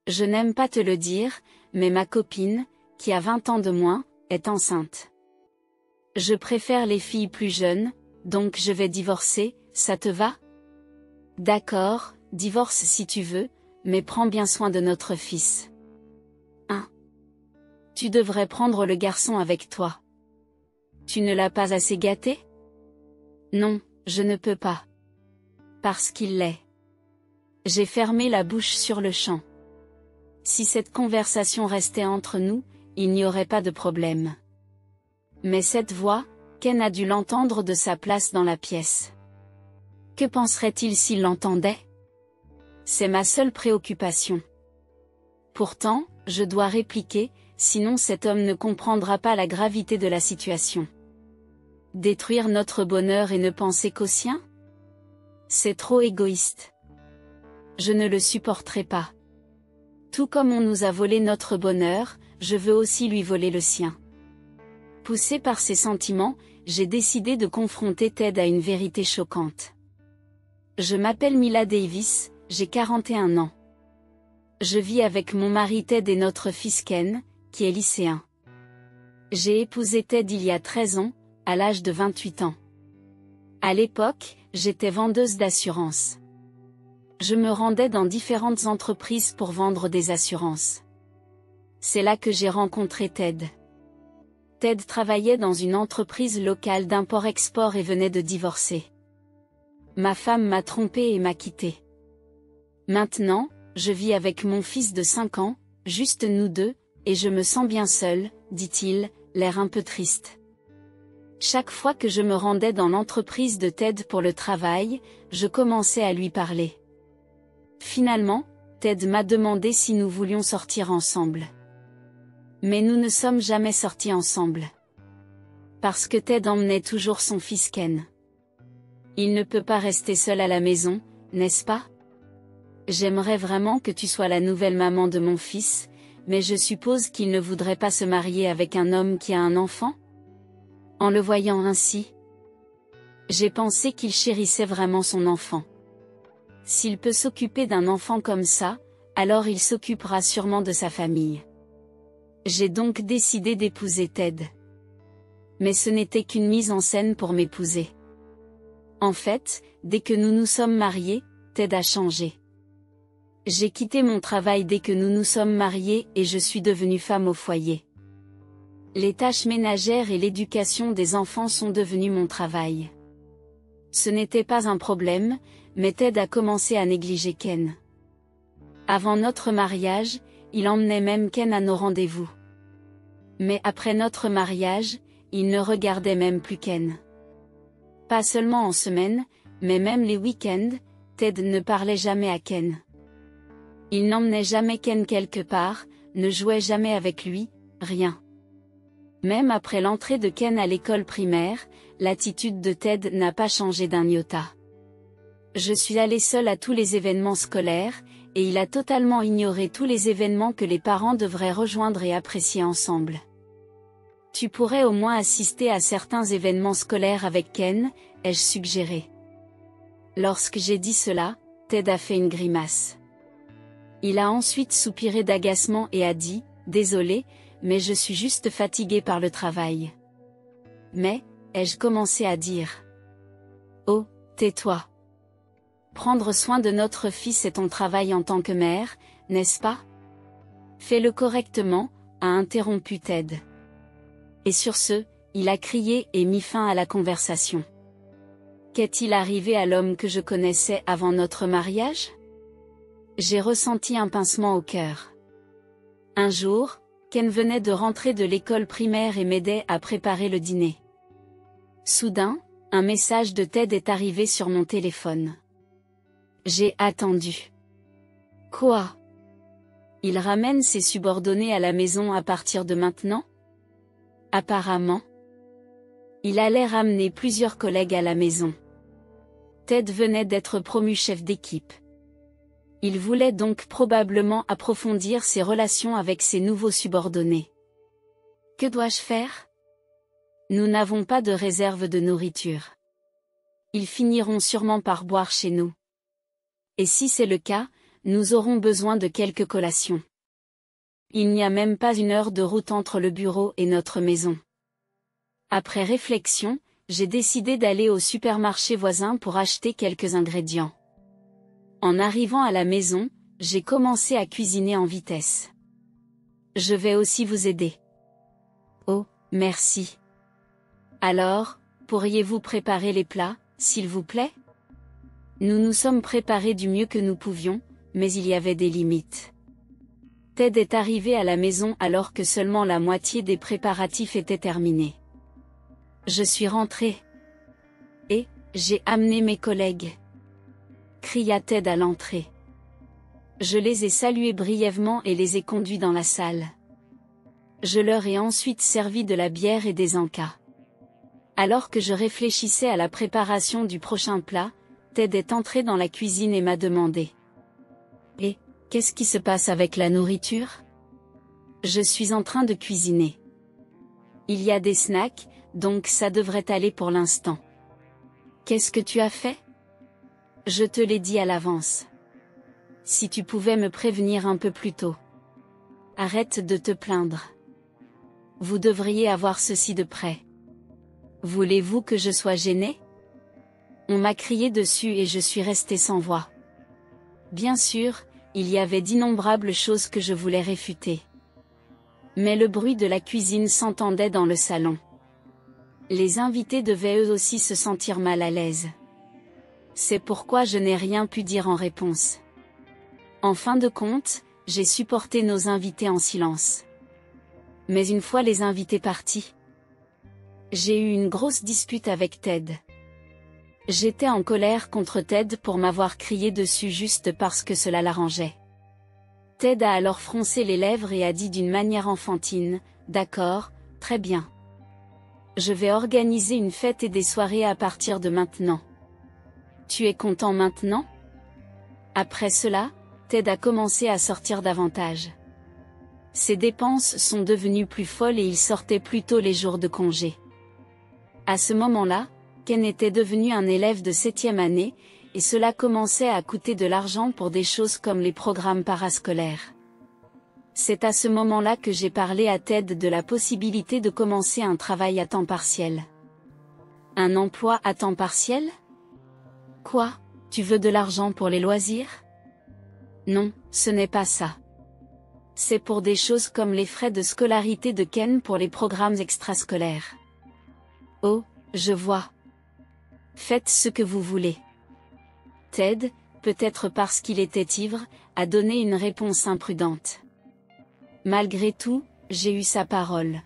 Je n'aime pas te le dire, mais ma copine, qui a 20 ans de moins, est enceinte. Je préfère les filles plus jeunes, donc je vais divorcer, ça te va? D'accord, divorce si tu veux, mais prends bien soin de notre fils. 1. Tu devrais prendre le garçon avec toi. Tu ne l'as pas assez gâté? Non, je ne peux pas. Parce qu'il l'est. J'ai fermé la bouche sur le champ. Si cette conversation restait entre nous, il n'y aurait pas de problème. Mais cette voix, Ken a dû l'entendre de sa place dans la pièce. Que penserait-il s'il l'entendait? C'est ma seule préoccupation. Pourtant, je dois répliquer, sinon cet homme ne comprendra pas la gravité de la situation. Détruire notre bonheur et ne penser qu'au sien? C'est trop égoïste. Je ne le supporterai pas. Tout comme on nous a volé notre bonheur, je veux aussi lui voler le sien. Poussé par ses sentiments, j'ai décidé de confronter Ted à une vérité choquante. Je m'appelle Mila Davis, j'ai 41 ans. Je vis avec mon mari Ted et notre fils Ken, qui est lycéen. J'ai épousé Ted il y a 13 ans, à l'âge de 28 ans. À l'époque, j'étais vendeuse d'assurance. Je me rendais dans différentes entreprises pour vendre des assurances. C'est là que j'ai rencontré Ted. Ted travaillait dans une entreprise locale d'import-export et venait de divorcer. Ma femme m'a trompée et m'a quittée. Maintenant, je vis avec mon fils de 5 ans, juste nous deux, et je me sens bien seule, dit-il, l'air un peu triste. Chaque fois que je me rendais dans l'entreprise de Ted pour le travail, je commençais à lui parler. Finalement, Ted m'a demandé si nous voulions sortir ensemble. Mais nous ne sommes jamais sortis ensemble. Parce que Ted emmenait toujours son fils Ken. Il ne peut pas rester seul à la maison, n'est-ce pas? J'aimerais vraiment que tu sois la nouvelle maman de mon fils, mais je suppose qu'il ne voudrait pas se marier avec un homme qui a un enfant? En le voyant ainsi, j'ai pensé qu'il chérissait vraiment son enfant. S'il peut s'occuper d'un enfant comme ça, alors il s'occupera sûrement de sa famille. J'ai donc décidé d'épouser Ted. Mais ce n'était qu'une mise en scène pour m'épouser. En fait, dès que nous nous sommes mariés, Ted a changé. J'ai quitté mon travail dès que nous nous sommes mariés et je suis devenue femme au foyer. Les tâches ménagères et l'éducation des enfants sont devenues mon travail. Ce n'était pas un problème, mais Ted a commencé à négliger Ken. Avant notre mariage, il emmenait même Ken à nos rendez-vous. Mais après notre mariage, il ne regardait même plus Ken. Pas seulement en semaine, mais même les week-ends, Ted ne parlait jamais à Ken. Il n'emmenait jamais Ken quelque part, ne jouait jamais avec lui, rien. Même après l'entrée de Ken à l'école primaire, l'attitude de Ted n'a pas changé d'un iota. Je suis allée seule à tous les événements scolaires, et il a totalement ignoré tous les événements que les parents devraient rejoindre et apprécier ensemble. Tu pourrais au moins assister à certains événements scolaires avec Ken, ai-je suggéré. Lorsque j'ai dit cela, Ted a fait une grimace. Il a ensuite soupiré d'agacement et a dit, « Désolé, mais je suis juste fatigué par le travail. » Mais, ai-je commencé à dire. Oh, tais-toi. Prendre soin de notre fils est ton travail en tant que mère, n'est-ce pas? Fais-le correctement, a interrompu Ted. Et sur ce, il a crié et mis fin à la conversation. Qu'est-il arrivé à l'homme que je connaissais avant notre mariage? J'ai ressenti un pincement au cœur. Un jour, Ken venait de rentrer de l'école primaire et m'aidait à préparer le dîner. Soudain, un message de Ted est arrivé sur mon téléphone. J'ai attendu. Quoi? Il ramène ses subordonnés à la maison à partir de maintenant? Apparemment. Il allait ramener plusieurs collègues à la maison. Ted venait d'être promu chef d'équipe. Il voulait donc probablement approfondir ses relations avec ses nouveaux subordonnés. Que dois-je faire? Nous n'avons pas de réserve de nourriture. Ils finiront sûrement par boire chez nous. Et si c'est le cas, nous aurons besoin de quelques collations. Il n'y a même pas 1 heure de route entre le bureau et notre maison. Après réflexion, j'ai décidé d'aller au supermarché voisin pour acheter quelques ingrédients. En arrivant à la maison, j'ai commencé à cuisiner en vitesse. Je vais aussi vous aider. Oh, merci. Alors, pourriez-vous préparer les plats, s'il vous plaît? Nous nous sommes préparés du mieux que nous pouvions, mais il y avait des limites. Ted est arrivé à la maison alors que seulement la moitié des préparatifs étaient terminés. Je suis rentré. Et, j'ai amené mes collègues. Cria Ted à l'entrée. Je les ai salués brièvement et les ai conduits dans la salle. Je leur ai ensuite servi de la bière et des encas. Alors que je réfléchissais à la préparation du prochain plat, Ted est entré dans la cuisine et m'a demandé. Et, qu'est-ce qui se passe avec la nourriture? Je suis en train de cuisiner. Il y a des snacks, donc ça devrait aller pour l'instant. Qu'est-ce que tu as fait? Je te l'ai dit à l'avance. Si tu pouvais me prévenir un peu plus tôt. Arrête de te plaindre. Vous devriez avoir ceci de près. Voulez-vous que je sois gêné? On m'a crié dessus et je suis resté sans voix. Bien sûr, il y avait d'innombrables choses que je voulais réfuter. Mais le bruit de la cuisine s'entendait dans le salon. Les invités devaient eux aussi se sentir mal à l'aise. C'est pourquoi je n'ai rien pu dire en réponse. En fin de compte, j'ai supporté nos invités en silence. Mais une fois les invités partis, j'ai eu une grosse dispute avec Ted. J'étais en colère contre Ted pour m'avoir crié dessus juste parce que cela l'arrangeait. Ted a alors froncé les lèvres et a dit d'une manière enfantine, « D'accord, très bien. Je vais organiser une fête et des soirées à partir de maintenant. Tu es content maintenant ?» Après cela, Ted a commencé à sortir davantage. Ses dépenses sont devenues plus folles et il sortait plus tôt les jours de congé. À ce moment-là, Ken était devenu un élève de 7e année, et cela commençait à coûter de l'argent pour des choses comme les programmes parascolaires. C'est à ce moment-là que j'ai parlé à Ted de la possibilité de commencer un travail à temps partiel. Un emploi à temps partiel? Quoi, tu veux de l'argent pour les loisirs? Non, ce n'est pas ça. C'est pour des choses comme les frais de scolarité de Ken pour les programmes extrascolaires. Oh, je vois. Faites ce que vous voulez. Ted, peut-être parce qu'il était ivre, a donné une réponse imprudente. Malgré tout, j'ai eu sa parole.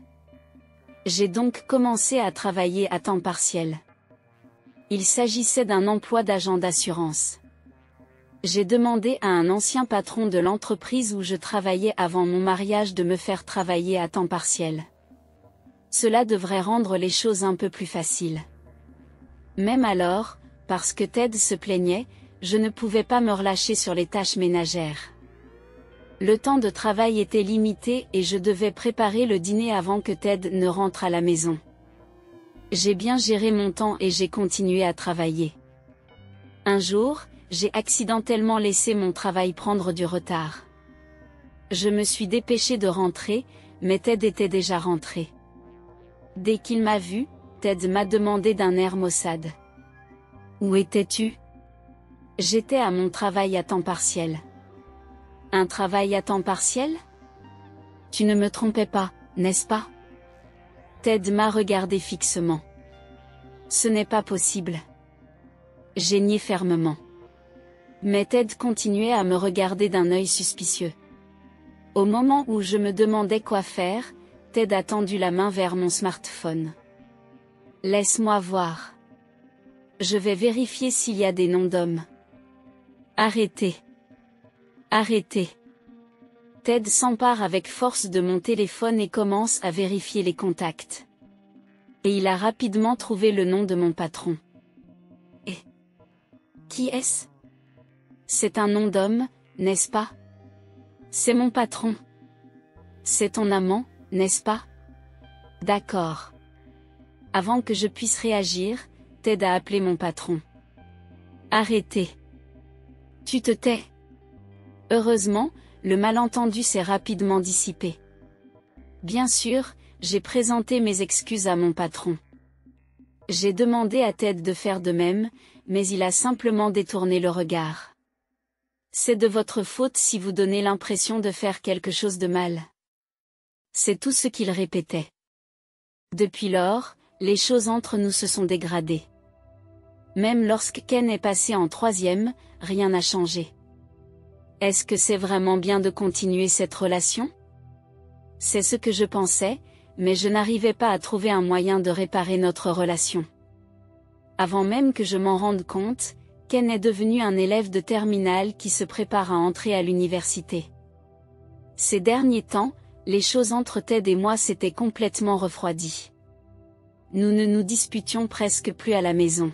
J'ai donc commencé à travailler à temps partiel. Il s'agissait d'un emploi d'agent d'assurance. J'ai demandé à un ancien patron de l'entreprise où je travaillais avant mon mariage de me faire travailler à temps partiel. Cela devrait rendre les choses un peu plus faciles. Même alors, parce que Ted se plaignait, je ne pouvais pas me relâcher sur les tâches ménagères. Le temps de travail était limité et je devais préparer le dîner avant que Ted ne rentre à la maison. J'ai bien géré mon temps et j'ai continué à travailler. Un jour, j'ai accidentellement laissé mon travail prendre du retard. Je me suis dépêché de rentrer, mais Ted était déjà rentré. Dès qu'il m'a vu, Ted m'a demandé d'un air maussade. « Où étais-tu » J'étais à mon travail à temps partiel. Un travail à temps partiel? Tu ne me trompais pas, n'est-ce pas? Ted m'a regardé fixement. Ce n'est pas possible. J'ai nié fermement. Mais Ted continuait à me regarder d'un œil suspicieux. Au moment où je me demandais quoi faire, Ted a tendu la main vers mon smartphone. Laisse-moi voir. Je vais vérifier s'il y a des noms d'hommes. Arrêtez. Arrêtez. Ted s'empare avec force de mon téléphone et commence à vérifier les contacts. Et il a rapidement trouvé le nom de mon patron. Et qui est-ce? C'est un nom d'homme, n'est-ce pas? C'est mon patron. C'est ton amant, n'est-ce pas? D'accord. Avant que je puisse réagir, Ted a appelé mon patron. Arrêtez. Tu te tais. Heureusement, le malentendu s'est rapidement dissipé. Bien sûr, j'ai présenté mes excuses à mon patron. J'ai demandé à Ted de faire de même, mais il a simplement détourné le regard. C'est de votre faute si vous donnez l'impression de faire quelque chose de mal. C'est tout ce qu'il répétait. Depuis lors, les choses entre nous se sont dégradées. Même lorsque Ken est passé en 3e, rien n'a changé. Est-ce que c'est vraiment bien de continuer cette relation? C'est ce que je pensais, mais je n'arrivais pas à trouver un moyen de réparer notre relation. Avant même que je m'en rende compte, Ken est devenu un élève de terminale qui se prépare à entrer à l'université. Ces derniers temps, les choses entre Ted et moi s'étaient complètement refroidies. Nous ne nous disputions presque plus à la maison.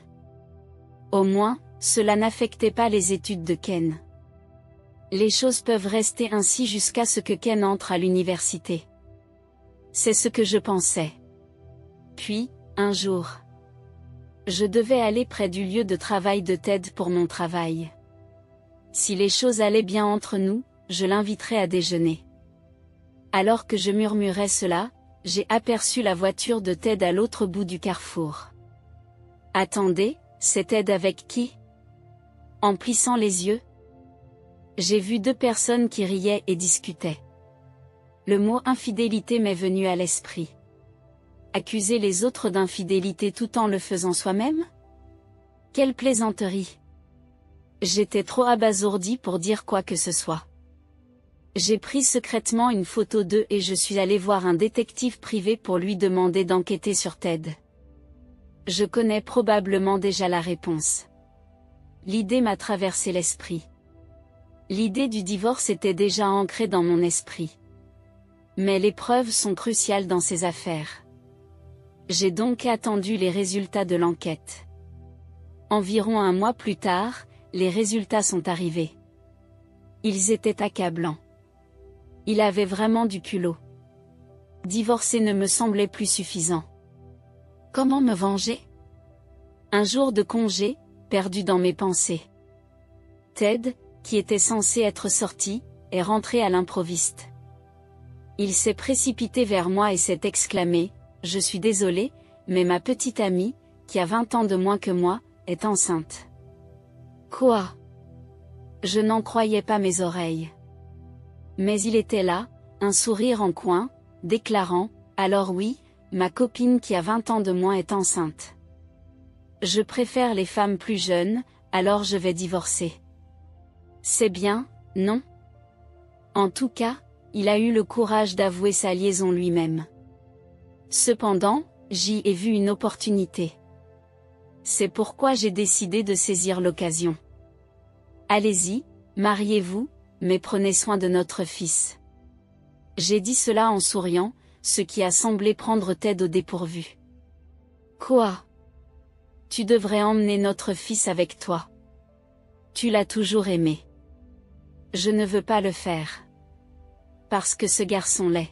Au moins, cela n'affectait pas les études de Ken. Les choses peuvent rester ainsi jusqu'à ce que Ken entre à l'université. C'est ce que je pensais. Puis, un jour, je devais aller près du lieu de travail de Ted pour mon travail. Si les choses allaient bien entre nous, je l'inviterais à déjeuner. Alors que je murmurais cela, j'ai aperçu la voiture de Ted à l'autre bout du carrefour. Attendez, c'est Ted avec qui? En plissant les yeux, j'ai vu 2 personnes qui riaient et discutaient. Le mot infidélité m'est venu à l'esprit. Accuser les autres d'infidélité tout en le faisant soi-même? Quelle plaisanterie! J'étais trop abasourdi pour dire quoi que ce soit. J'ai pris secrètement une photo d'eux et je suis allé voir un détective privé pour lui demander d'enquêter sur Ted. Je connais probablement déjà la réponse. L'idée m'a traversé l'esprit. L'idée du divorce était déjà ancrée dans mon esprit. Mais les preuves sont cruciales dans ces affaires. J'ai donc attendu les résultats de l'enquête. Environ 1 mois plus tard, les résultats sont arrivés. Ils étaient accablants. Il avait vraiment du culot. Divorcer ne me semblait plus suffisant. Comment me venger? Un jour de congé, perdu dans mes pensées. Ted, qui était censé être sorti, est rentré à l'improviste. Il s'est précipité vers moi et s'est exclamé, « Je suis désolé, mais ma petite amie, qui a 20 ans de moins que moi, est enceinte. » Quoi? Je n'en croyais pas mes oreilles. Mais il était là, un sourire en coin, déclarant, « Alors oui, ma copine qui a 20 ans de moins est enceinte. Je préfère les femmes plus jeunes, alors je vais divorcer. » C'est bien, non? En tout cas, il a eu le courage d'avouer sa liaison lui-même. Cependant, j'y ai vu une opportunité. C'est pourquoi j'ai décidé de saisir l'occasion. Allez-y, mariez-vous, mais prenez soin de notre fils. J'ai dit cela en souriant, ce qui a semblé prendre Ted au dépourvu. Quoi? Tu devrais emmener notre fils avec toi. Tu l'as toujours aimé. Je ne veux pas le faire. Parce que ce garçon l'est.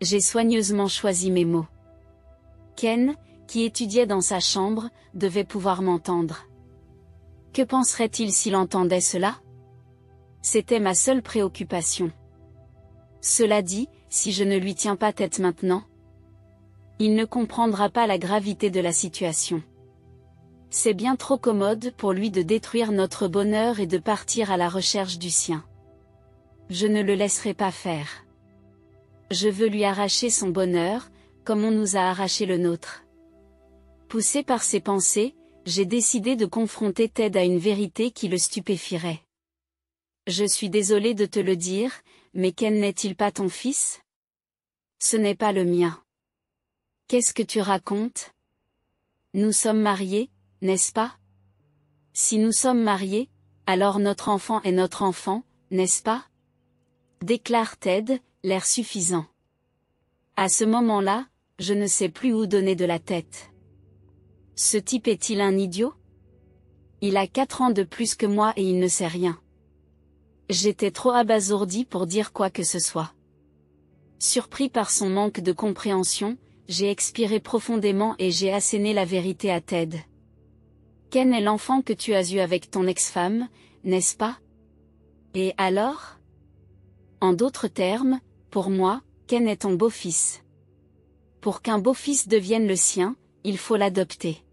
J'ai soigneusement choisi mes mots. Ken, qui étudiait dans sa chambre, devait pouvoir m'entendre. Que penserait-il s'il entendait cela? C'était ma seule préoccupation. Cela dit, si je ne lui tiens pas tête maintenant, il ne comprendra pas la gravité de la situation. C'est bien trop commode pour lui de détruire notre bonheur et de partir à la recherche du sien. Je ne le laisserai pas faire. Je veux lui arracher son bonheur, comme on nous a arraché le nôtre. Poussé par ces pensées, j'ai décidé de confronter Ted à une vérité qui le stupéfierait. Je suis désolé de te le dire, mais Ken n'est-il pas ton fils? Ce n'est pas le mien. Qu'est-ce que tu racontes? Nous sommes mariés, n'est-ce pas? Si nous sommes mariés, alors notre enfant est notre enfant, n'est-ce pas? Déclare Ted, l'air suffisant. À ce moment-là, je ne sais plus où donner de la tête. Ce type est-il un idiot? Il a 4 ans de plus que moi et il ne sait rien. J'étais trop abasourdi pour dire quoi que ce soit. Surpris par son manque de compréhension, j'ai expiré profondément et j'ai asséné la vérité à Ted. Ken est l'enfant que tu as eu avec ton ex-femme, n'est-ce pas? Et alors? En d'autres termes, pour moi, Ken est ton beau-fils. Pour qu'un beau-fils devienne le sien, il faut l'adopter.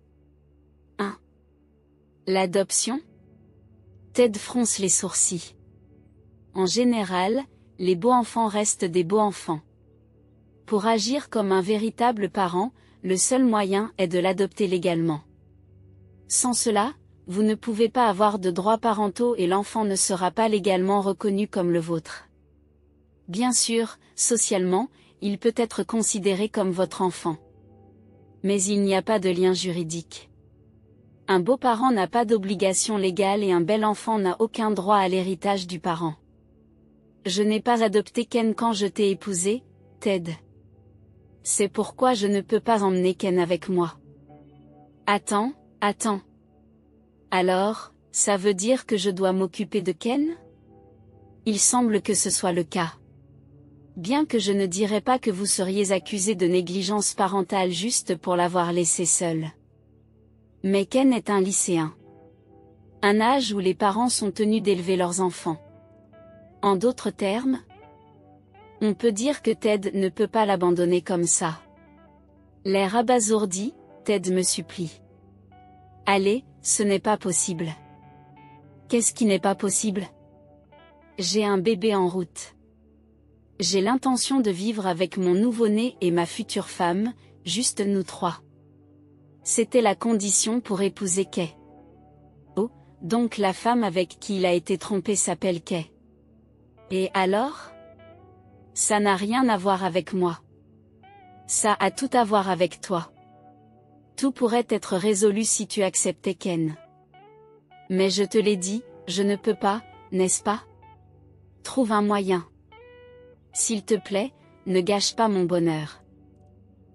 1. L'adoption? Ted fronce les sourcils. En général, les beaux enfants restent des beaux enfants. Pour agir comme un véritable parent, le seul moyen est de l'adopter légalement. Sans cela, vous ne pouvez pas avoir de droits parentaux et l'enfant ne sera pas légalement reconnu comme le vôtre. Bien sûr, socialement, il peut être considéré comme votre enfant. Mais il n'y a pas de lien juridique. Un beau parent n'a pas d'obligation légale et un bel enfant n'a aucun droit à l'héritage du parent. Je n'ai pas adopté Ken quand je t'ai épousé, Ted. C'est pourquoi je ne peux pas emmener Ken avec moi. Attends. Alors, ça veut dire que je dois m'occuper de Ken? Il semble que ce soit le cas. Bien que je ne dirais pas que vous seriez accusé de négligence parentale juste pour l'avoir laissé seul. Mais Ken est un lycéen. Un âge où les parents sont tenus d'élever leurs enfants. En d'autres termes, on peut dire que Ted ne peut pas l'abandonner comme ça. L'air abasourdi, Ted me supplie. Allez, ce n'est pas possible. Qu'est-ce qui n'est pas possible? J'ai un bébé en route. J'ai l'intention de vivre avec mon nouveau-né et ma future femme, juste nous trois. C'était la condition pour épouser Kay. Oh, donc la femme avec qui il a été trompé s'appelle Kay. Et alors? Ça n'a rien à voir avec moi. Ça a tout à voir avec toi. Tout pourrait être résolu si tu acceptais Ken. Mais je te l'ai dit, je ne peux pas, n'est-ce pas? Trouve un moyen. S'il te plaît, ne gâche pas mon bonheur.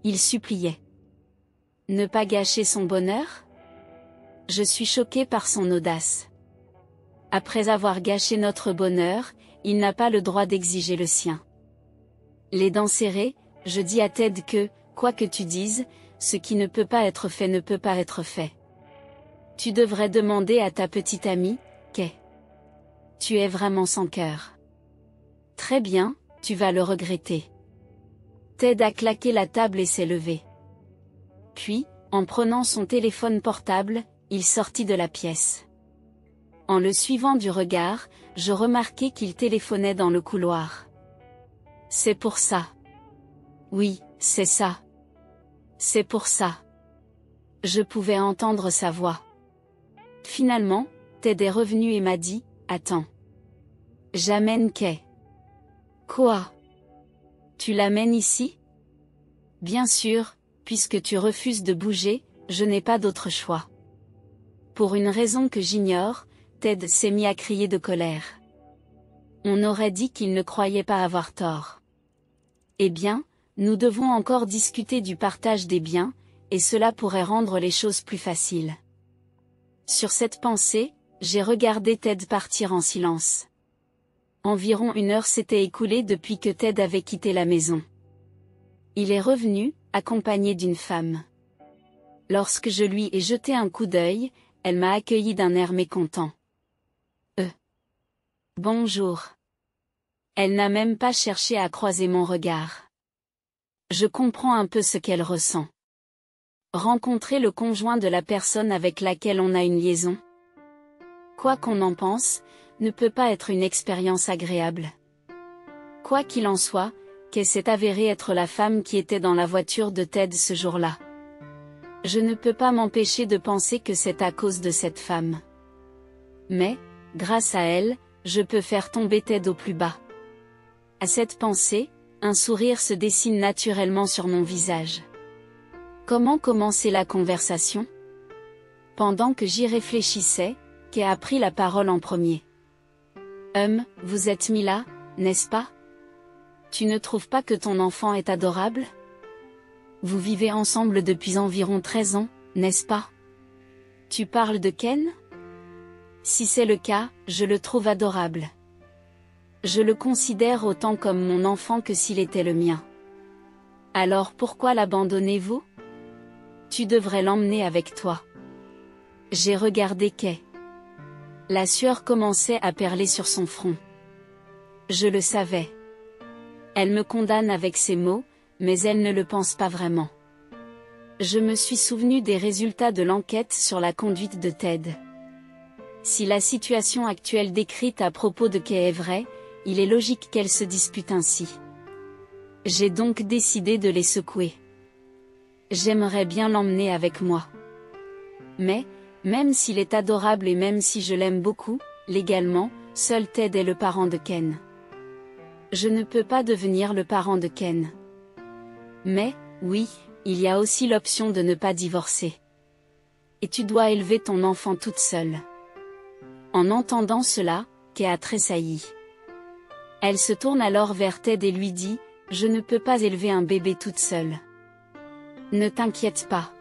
Il suppliait. Ne pas gâcher son bonheur? Je suis choquée par son audace. Après avoir gâché notre bonheur, il n'a pas le droit d'exiger le sien. Les dents serrées, je dis à Ted que, quoi que tu dises, ce qui ne peut pas être fait ne peut pas être fait. Tu devrais demander à ta petite amie, Kay. Tu es vraiment sans cœur. Très bien, tu vas le regretter. Ted a claqué la table et s'est levé. Puis, en prenant son téléphone portable, il sortit de la pièce. En le suivant du regard, je remarquai qu'il téléphonait dans le couloir. C'est pour ça. Oui, c'est ça. C'est pour ça. Je pouvais entendre sa voix. Finalement, Ted est revenu et m'a dit, attends. J'amène Kay. Quoi? Tu l'amènes ici? Bien sûr, puisque tu refuses de bouger, je n'ai pas d'autre choix. Pour une raison que j'ignore, Ted s'est mis à crier de colère. On aurait dit qu'il ne croyait pas avoir tort. Eh bien, nous devons encore discuter du partage des biens, et cela pourrait rendre les choses plus faciles. Sur cette pensée, j'ai regardé Ted partir en silence. Environ 1 heure s'était écoulée depuis que Ted avait quitté la maison. Il est revenu, accompagné d'une femme. Lorsque je lui ai jeté un coup d'œil, elle m'a accueilli d'un air mécontent. Bonjour. Elle n'a même pas cherché à croiser mon regard. Je comprends un peu ce qu'elle ressent. Rencontrer le conjoint de la personne avec laquelle on a une liaison, quoi qu'on en pense, ne peut pas être une expérience agréable. Quoi qu'il en soit, Kay s'est avérée être la femme qui était dans la voiture de Ted ce jour-là. Je ne peux pas m'empêcher de penser que c'est à cause de cette femme. Mais, grâce à elle, je peux faire tomber Ted au plus bas. À cette pensée, un sourire se dessine naturellement sur mon visage. Comment commencer la conversation? Pendant que j'y réfléchissais, Kay a pris la parole en premier. Vous êtes mis là, n'est-ce pas? Tu ne trouves pas que ton enfant est adorable? Vous vivez ensemble depuis environ 13 ans, n'est-ce pas? Tu parles de Ken? Si c'est le cas, je le trouve adorable. Je le considère autant comme mon enfant que s'il était le mien. Alors pourquoi l'abandonnez-vous? Tu devrais l'emmener avec toi. J'ai regardé Kay. La sueur commençait à perler sur son front. Je le savais. Elle me condamne avec ses mots, mais elle ne le pense pas vraiment. Je me suis souvenu des résultats de l'enquête sur la conduite de Ted. Si la situation actuelle décrite à propos de Kay est vraie, il est logique qu'elle se dispute ainsi. J'ai donc décidé de les secouer. J'aimerais bien l'emmener avec moi. Mais, même s'il est adorable et même si je l'aime beaucoup, légalement, seul Ted est le parent de Ken. Je ne peux pas devenir le parent de Ken. Mais, oui, il y a aussi l'option de ne pas divorcer. Et tu dois élever ton enfant toute seule. En entendant cela, Kay a tressailli. Elle se tourne alors vers Ted et lui dit, « Je ne peux pas élever un bébé toute seule. Ne t'inquiète pas.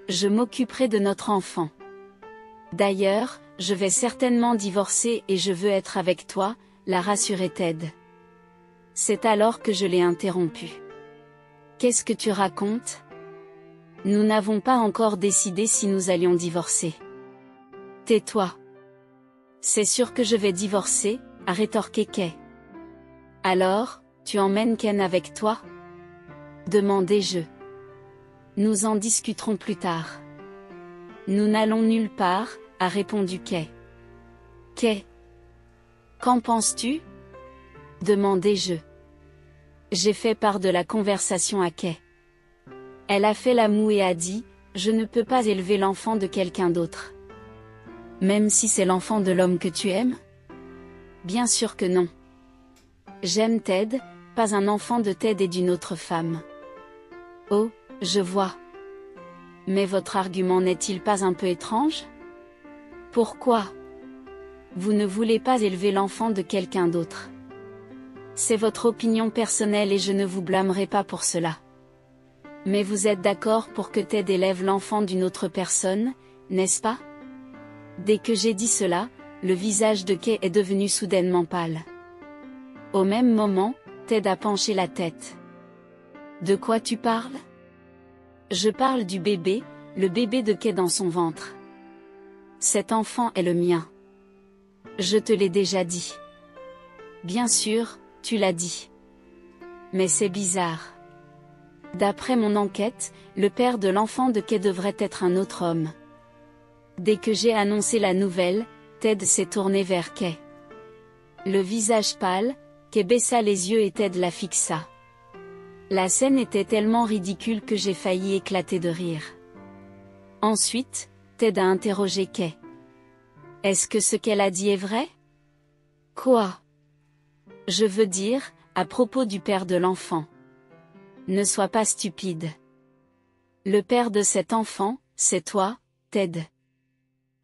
Je m'occuperai de notre enfant. D'ailleurs, je vais certainement divorcer et je veux être avec toi, » l'a rassuré Ted. C'est alors que je l'ai interrompu. Qu'est-ce que tu racontes? Nous n'avons pas encore décidé si nous allions divorcer. Tais-toi. C'est sûr que je vais divorcer, a rétorqué Kay. Alors, tu emmènes Ken avec toi? Demandai-je. Nous en discuterons plus tard. Nous n'allons nulle part, a répondu Kay. Kay. Qu'en penses-tu? Demandai-je. J'ai fait part de la conversation à Kay. Elle a fait la moue et a dit, je ne peux pas élever l'enfant de quelqu'un d'autre. Même si c'est l'enfant de l'homme que tu aimes? Bien sûr que non. J'aime Ted, pas un enfant de Ted et d'une autre femme. Oh, je vois. Mais votre argument n'est-il pas un peu étrange? Pourquoi? Vous ne voulez pas élever l'enfant de quelqu'un d'autre. C'est votre opinion personnelle et je ne vous blâmerai pas pour cela. Mais vous êtes d'accord pour que Ted élève l'enfant d'une autre personne, n'est-ce pas? Dès que j'ai dit cela, le visage de Kay est devenu soudainement pâle. Au même moment, Ted a penché la tête. De quoi tu parles? Je parle du bébé, le bébé de Kay dans son ventre. Cet enfant est le mien. Je te l'ai déjà dit. Bien sûr, tu l'as dit. Mais c'est bizarre. D'après mon enquête, le père de l'enfant de Kay devrait être un autre homme. Dès que j'ai annoncé la nouvelle, Ted s'est tourné vers Kay. Le visage pâle, Kay baissa les yeux et Ted la fixa. La scène était tellement ridicule que j'ai failli éclater de rire. Ensuite, Ted a interrogé Kay. Est-ce que ce qu'elle a dit est vrai? Quoi? Je veux dire, à propos du père de l'enfant. Ne sois pas stupide. Le père de cet enfant, c'est toi, Ted.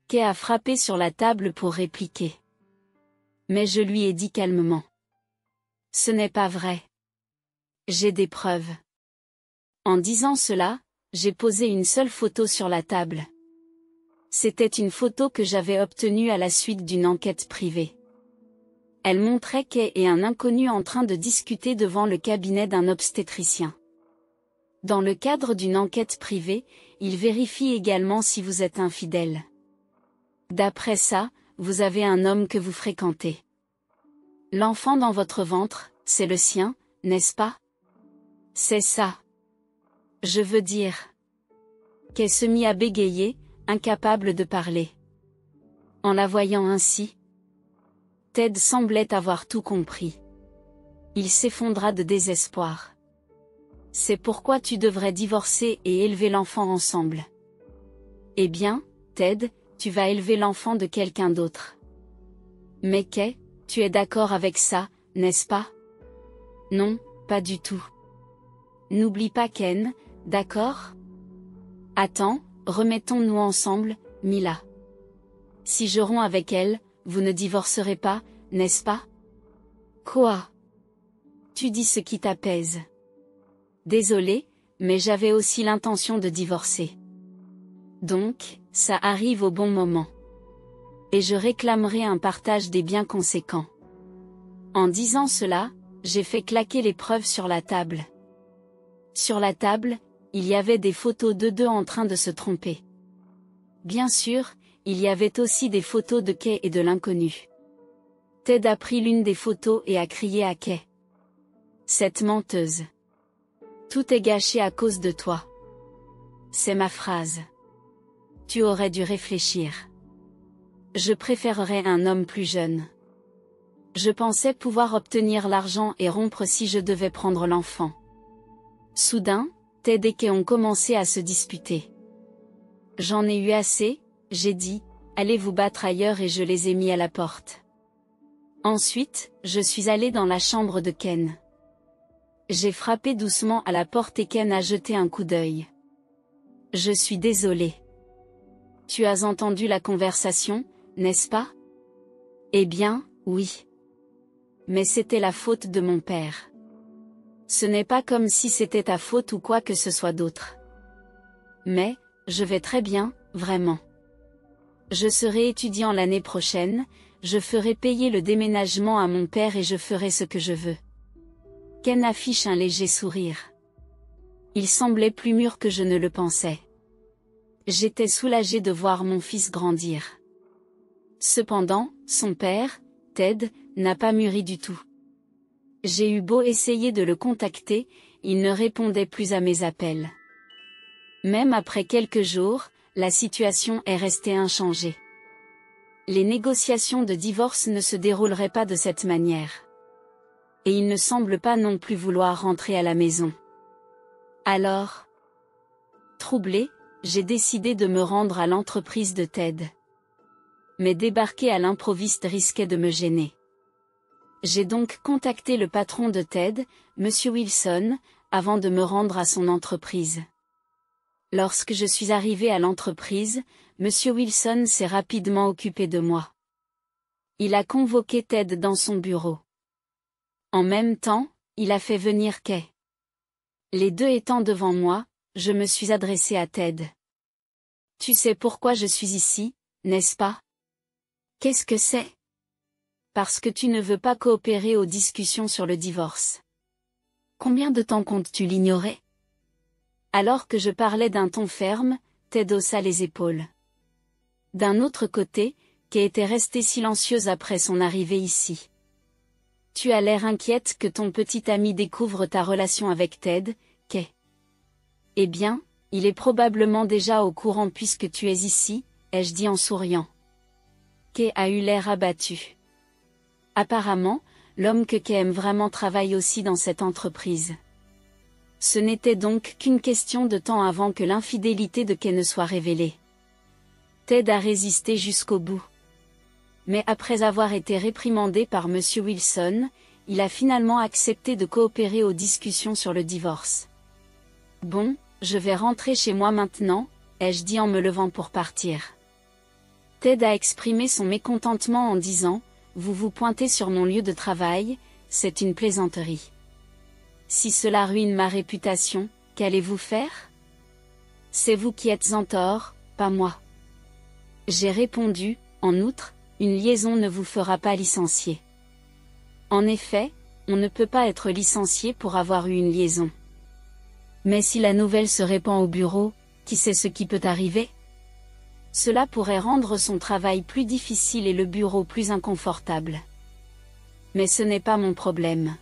Kay a frappé sur la table pour répliquer. Mais je lui ai dit calmement. Ce n'est pas vrai. J'ai des preuves. En disant cela, j'ai posé une seule photo sur la table. C'était une photo que j'avais obtenue à la suite d'une enquête privée. Elle montrait Kay et un inconnu en train de discuter devant le cabinet d'un obstétricien. Dans le cadre d'une enquête privée, il vérifie également si vous êtes infidèle. D'après ça, vous avez un homme que vous fréquentez. L'enfant dans votre ventre, c'est le sien, n'est-ce pas? C'est ça. Je veux dire. Kay se mit à bégayer, incapable de parler. En la voyant ainsi, Ted semblait avoir tout compris. Il s'effondra de désespoir. C'est pourquoi tu devrais divorcer et élever l'enfant ensemble. Eh bien, Ted, tu vas élever l'enfant de quelqu'un d'autre. Mais Kay, tu es d'accord avec ça, n'est-ce pas? Non, pas du tout. N'oublie pas Ken, d'accord? Attends, remettons-nous ensemble, Mila. Si je romps avec elle, vous ne divorcerez pas, n'est-ce pas? Quoi? Tu dis ce qui t'apaise. Désolé, mais j'avais aussi l'intention de divorcer. Donc, ça arrive au bon moment. Et je réclamerai un partage des biens conséquents. En disant cela, j'ai fait claquer les preuves sur la table. Sur la table, il y avait des photos d'eux deux en train de se tromper. Bien sûr, il y avait aussi des photos de Kay et de l'inconnu. Ted a pris l'une des photos et a crié à Kay. Cette menteuse. Tout est gâché à cause de toi. C'est ma phrase. Tu aurais dû réfléchir. Je préférerais un homme plus jeune. Je pensais pouvoir obtenir l'argent et rompre si je devais prendre l'enfant. Soudain, Ted et Kay ont commencé à se disputer. J'en ai eu assez, j'ai dit, allez vous battre ailleurs et je les ai mis à la porte. Ensuite, je suis allé dans la chambre de Ken. J'ai frappé doucement à la porte et Ken a jeté un coup d'œil. Je suis désolé. Tu as entendu la conversation, n'est-ce pas? Eh bien, oui. Mais c'était la faute de mon père. Ce n'est pas comme si c'était ta faute ou quoi que ce soit d'autre. Mais, je vais très bien, vraiment. Je serai étudiant l'année prochaine, je ferai payer le déménagement à mon père et je ferai ce que je veux. Ken affiche un léger sourire. Il semblait plus mûr que je ne le pensais. J'étais soulagée de voir mon fils grandir. Cependant, son père, Ted, n'a pas mûri du tout. J'ai eu beau essayer de le contacter, il ne répondait plus à mes appels. Même après quelques jours, la situation est restée inchangée. Les négociations de divorce ne se dérouleraient pas de cette manière. Et il ne semble pas non plus vouloir rentrer à la maison. Alors, troublée, j'ai décidé de me rendre à l'entreprise de Ted. Mais débarquer à l'improviste risquait de me gêner. J'ai donc contacté le patron de Ted, M. Wilson, avant de me rendre à son entreprise. Lorsque je suis arrivé à l'entreprise, M. Wilson s'est rapidement occupé de moi. Il a convoqué Ted dans son bureau. En même temps, il a fait venir Kay. Les deux étant devant moi, je me suis adressé à Ted. Tu sais pourquoi je suis ici, n'est-ce pas? Qu'est-ce que c'est? Parce que tu ne veux pas coopérer aux discussions sur le divorce. Combien de temps comptes-tu l'ignorer? Alors que je parlais d'un ton ferme, Ted haussa les épaules. D'un autre côté, Kay était restée silencieuse après son arrivée ici. Tu as l'air inquiète que ton petit ami découvre ta relation avec Ted, Kay. Eh bien, il est probablement déjà au courant puisque tu es ici, ai-je dit en souriant. Kay a eu l'air abattu. Apparemment, l'homme que Kay aime vraiment travaille aussi dans cette entreprise. Ce n'était donc qu'une question de temps avant que l'infidélité de Kay ne soit révélée. Ted a résisté jusqu'au bout. Mais après avoir été réprimandé par M. Wilson, il a finalement accepté de coopérer aux discussions sur le divorce. Bon, je vais rentrer chez moi maintenant, ai-je dit en me levant pour partir. Ted a exprimé son mécontentement en disant, vous vous pointez sur mon lieu de travail, c'est une plaisanterie. Si cela ruine ma réputation, qu'allez-vous faire? C'est vous qui êtes en tort, pas moi. J'ai répondu, en outre, une liaison ne vous fera pas licencier. En effet, on ne peut pas être licencié pour avoir eu une liaison. Mais si la nouvelle se répand au bureau, qui sait ce qui peut arriver? Cela pourrait rendre son travail plus difficile et le bureau plus inconfortable. Mais ce n'est pas mon problème.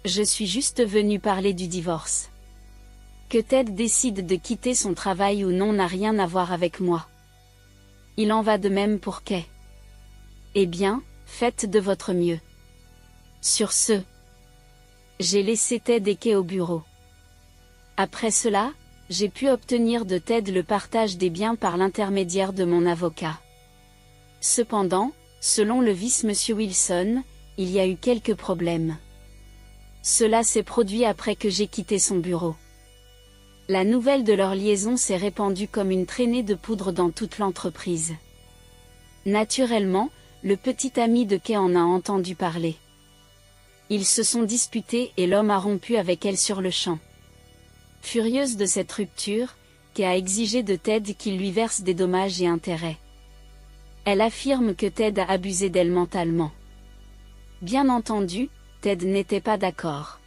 Je suis juste venu parler du divorce. Que Ted décide de quitter son travail ou non n'a rien à voir avec moi. Il en va de même pour Kay. Eh bien, faites de votre mieux. Sur ce, j'ai laissé Ted et Kay au bureau. Après cela, j'ai pu obtenir de Ted le partage des biens par l'intermédiaire de mon avocat. Cependant, selon le vice-monsieur Wilson, il y a eu quelques problèmes. Cela s'est produit après que j'ai quitté son bureau. La nouvelle de leur liaison s'est répandue comme une traînée de poudre dans toute l'entreprise. Naturellement, le petit ami de Kay en a entendu parler. Ils se sont disputés et l'homme a rompu avec elle sur le champ. Furieuse de cette rupture, Kay a exigé de Ted qu'il lui verse des dommages et intérêts. Elle affirme que Ted a abusé d'elle mentalement. Bien entendu, Ted n'était pas d'accord.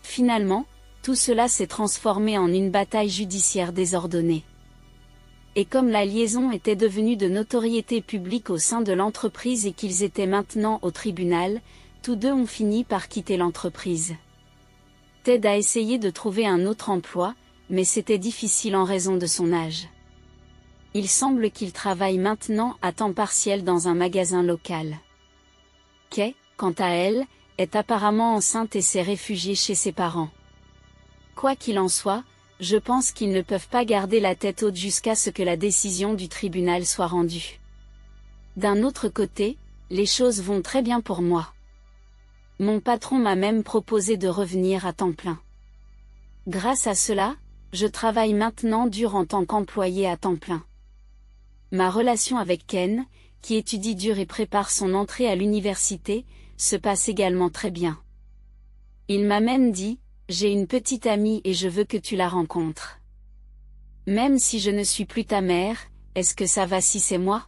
Finalement, tout cela s'est transformé en une bataille judiciaire désordonnée. et comme la liaison était devenue de notoriété publique au sein de l'entreprise et qu'ils étaient maintenant au tribunal, tous deux ont fini par quitter l'entreprise. Ted a essayé de trouver un autre emploi, mais c'était difficile en raison de son âge. Il semble qu'il travaille maintenant à temps partiel dans un magasin local. Kay, quant à elle, est apparemment enceinte et s'est réfugiée chez ses parents. Quoi qu'il en soit, je pense qu'ils ne peuvent pas garder la tête haute jusqu'à ce que la décision du tribunal soit rendue. D'un autre côté, les choses vont très bien pour moi. Mon patron m'a même proposé de revenir à temps plein. Grâce à cela, je travaille maintenant dur en tant qu'employé à temps plein. Ma relation avec Ken, qui étudie dur et prépare son entrée à l'université, se passe également très bien. Il m'a même dit, « J'ai une petite amie et je veux que tu la rencontres. Même si je ne suis plus ta mère, est-ce que ça va si c'est moi ?»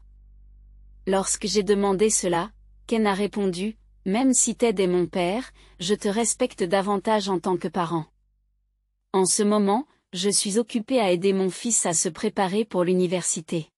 Lorsque j'ai demandé cela, Ken a répondu, « Même si Ted est mon père, je te respecte davantage en tant que parent. » En ce moment, je suis occupée à aider mon fils à se préparer pour l'université.